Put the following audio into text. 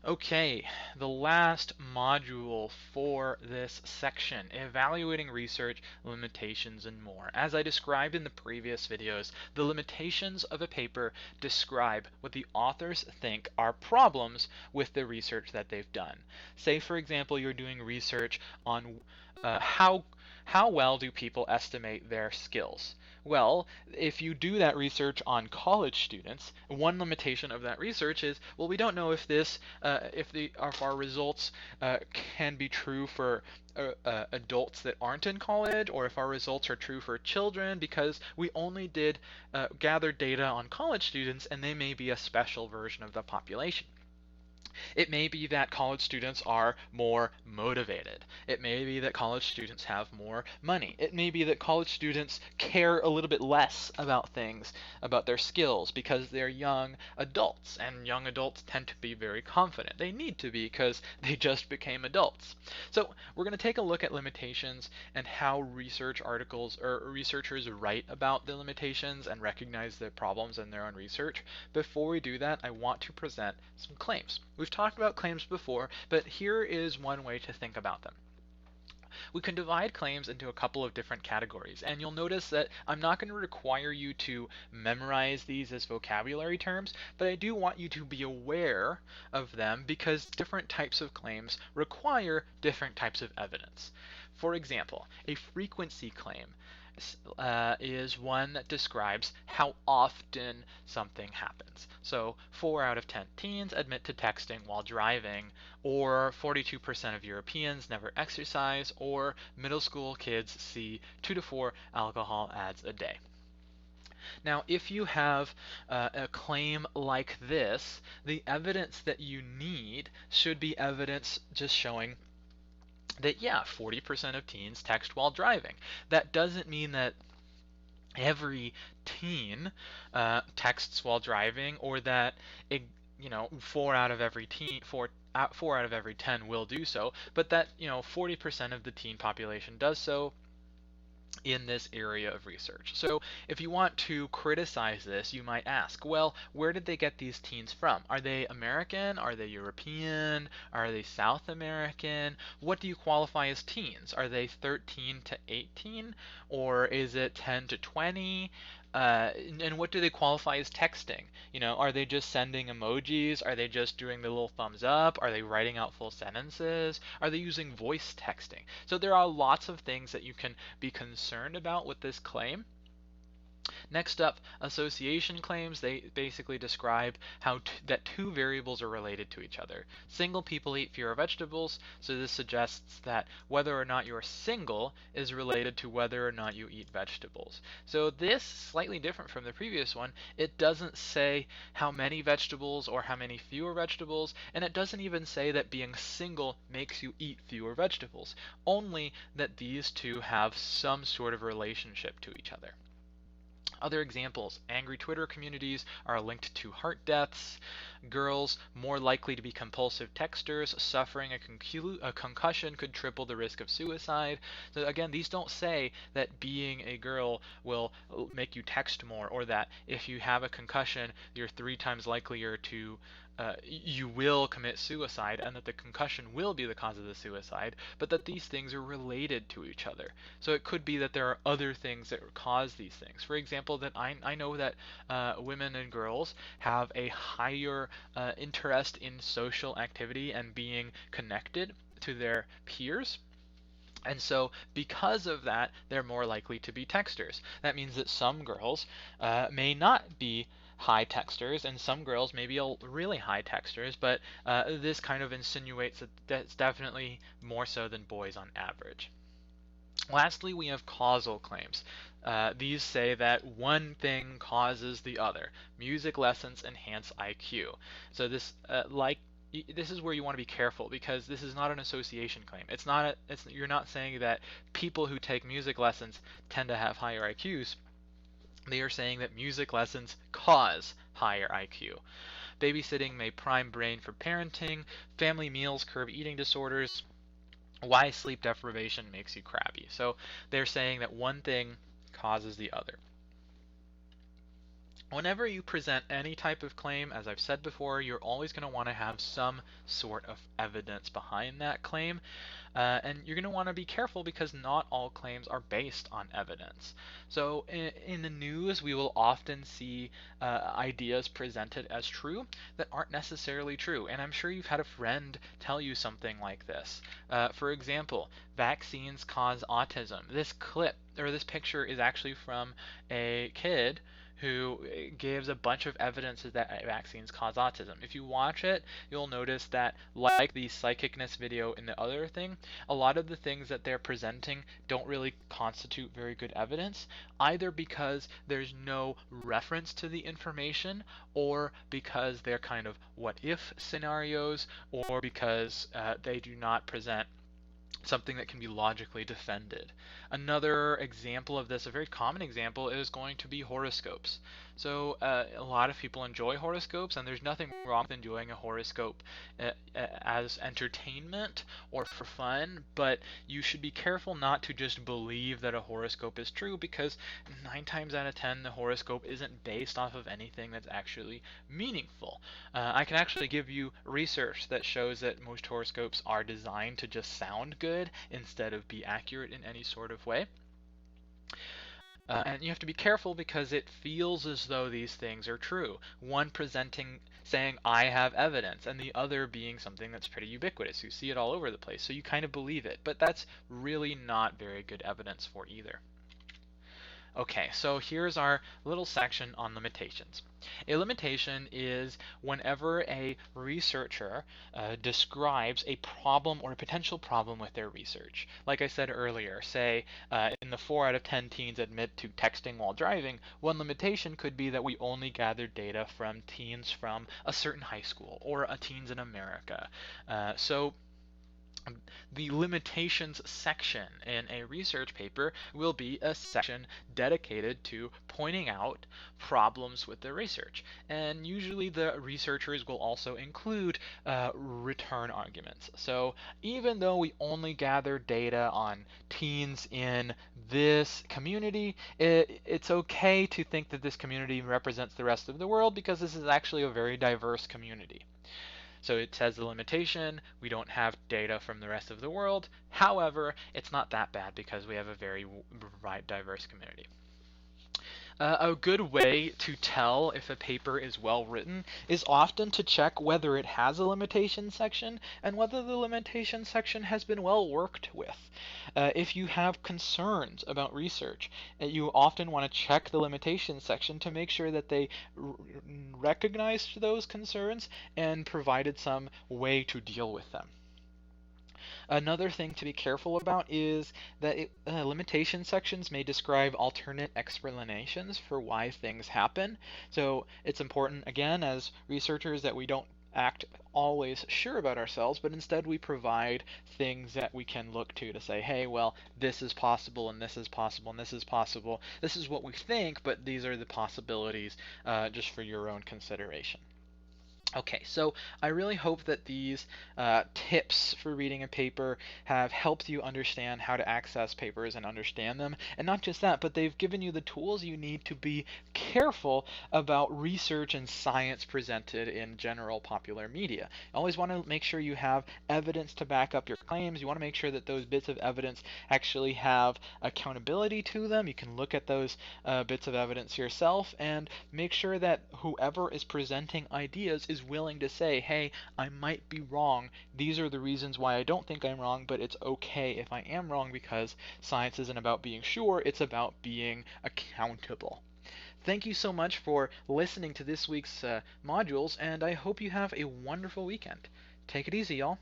Okay, the last module for this section, evaluating research, limitations, and more. As I described in the previous videos, the limitations of a paper describe what the authors think are problems with the research that they've done. Say, for example, you're doing research on how well do people estimate their skills? Well, if you do that research on college students, one limitation of that research is, well, we don't know if if our results can be true for adults that aren't in college, or if our results are true for children, because we only did gather data on college students, and they may be a special version of the population. It may be that college students are more motivated. It may be that college students have more money. It may be that college students care a little bit less about things, about their skills, because they're young adults, and young adults tend to be very confident. They need to be because they just became adults. So we're going to take a look at limitations and how research articles or researchers write about the limitations and recognize the problems in their own research. Before we do that, I want to present some claims. We've talked about claims before, but here is one way to think about them. We can divide claims into a couple of different categories, and you'll notice that I'm not going to require you to memorize these as vocabulary terms, but I do want you to be aware of them because different types of claims require different types of evidence. For example, a frequency claim is one that describes how often something happens. So 4 out of 10 teens admit to texting while driving, or 42% of Europeans never exercise, or middle school kids see 2 to 4 alcohol ads a day. Now, if you have a claim like this, the evidence that you need should be evidence just showing that, yeah, 40% of teens text while driving. That doesn't mean that every teen texts while driving, or that it, 4 out of every 10 will do so, but that 40% of the teen population does so in this area of research. So if you want to criticize this, you might ask, well, where did they get these teens from? Are they American? Are they European? Are they South American? What do you qualify as teens? Are they 13 to 18? Or is it 10 to 20? And what do they qualify as texting? Are they just sending emojis? Are they just doing the little thumbs up? Are they writing out full sentences? Are they using voice texting? So there are lots of things that you can be concerned about with this claim. Next up, association claims. They basically describe how that two variables are related to each other. Single people eat fewer vegetables, so this suggests that whether or not you're single is related to whether or not you eat vegetables. So this, slightly different from the previous one, it doesn't say how many vegetables or how many fewer vegetables, and it doesn't even say that being single makes you eat fewer vegetables, only that these two have some sort of relationship to each other. Other examples, angry Twitter communities are linked to heart deaths, girls more likely to be compulsive texters, suffering a concussion could triple the risk of suicide. So again, these don't say that being a girl will make you text more, or that if you have a concussion, you're 3 times likelier to you will commit suicide, and that the concussion will be the cause of the suicide, but that these things are related to each other. So it could be that there are other things that cause these things. For example, that I know that women and girls have a higher interest in social activity and being connected to their peers. And so, because of that, they're more likely to be texters. That means that some girls may not be high texters, and some girls may be really high texters, but this kind of insinuates that that's definitely more so than boys on average. Lastly, we have causal claims. These say that one thing causes the other. Music lessons enhance IQ. So this is where you want to be careful, because this is not an association claim. You're not saying that people who take music lessons tend to have higher IQs. They are saying that music lessons cause higher IQ. Babysitting may prime brain for parenting. Family meals curb eating disorders. Why sleep deprivation makes you crabby. So they're saying that one thing causes the other. Whenever you present any type of claim, as I've said before, you're always going to want to have some sort of evidence behind that claim. And you're going to want to be careful because not all claims are based on evidence. So in the news, we will often see ideas presented as true that aren't necessarily true. And I'm sure you've had a friend tell you something like this. For example, vaccines cause autism. This clip or this picture is actually from a kid who gives a bunch of evidence that vaccines cause autism. If you watch it, you'll notice that, like the psychicness video in the other thing, a lot of the things that they're presenting don't really constitute very good evidence, either because there's no reference to the information, or because they're kind of what if scenarios, or because they do not present something that can be logically defended. Another example of this, a very common example, is going to be horoscopes. So a lot of people enjoy horoscopes, and there's nothing wrong with enjoying a horoscope as entertainment or for fun, but you should be careful not to just believe that a horoscope is true, because 9 times out of 10 the horoscope isn't based off of anything that's actually meaningful. I can actually give you research that shows that most horoscopes are designed to just sound good instead of be accurate in any sort of way. And you have to be careful because it feels as though these things are true. One presenting, saying, I have evidence, and the other being something that's pretty ubiquitous. You see it all over the place, so you kind of believe it. But that's really not very good evidence for either. Okay, so here's our little section on limitations. A limitation is whenever a researcher describes a problem or a potential problem with their research. Like I said earlier, say in the 4 out of 10 teens admit to texting while driving, one limitation could be that we only gather data from teens from a certain high school or a teens in America. So the limitations section in a research paper will be a section dedicated to pointing out problems with the research. And usually the researchers will also include return arguments. So even though we only gather data on teens in this community, it's okay to think that this community represents the rest of the world, because this is actually a very diverse community. So it says the limitation, we don't have data from the rest of the world. However, it's not that bad because we have a very diverse community. A good way to tell if a paper is well written is often to check whether it has a limitation section and whether the limitation section has been well worked with. If you have concerns about research, you often want to check the limitation section to make sure that they recognized those concerns and provided some way to deal with them. Another thing to be careful about is that limitation sections may describe alternate explanations for why things happen. So it's important, again, as researchers, that we don't act always sure about ourselves, but instead we provide things that we can look to say, hey, well, this is possible, and this is possible, and this is possible. This is what we think, but these are the possibilities just for your own consideration. Okay, so I really hope that these tips for reading a paper have helped you understand how to access papers and understand them. And not just that, but they've given you the tools you need to be careful about research and science presented in general popular media. You always want to make sure you have evidence to back up your claims. You want to make sure that those bits of evidence actually have accountability to them. You can look at those bits of evidence yourself and make sure that whoever is presenting ideas is willing to say, hey, I might be wrong. These are the reasons why I don't think I'm wrong, but it's okay if I am wrong, because science isn't about being sure, it's about being accountable. Thank you so much for listening to this week's modules, and I hope you have a wonderful weekend. Take it easy, y'all.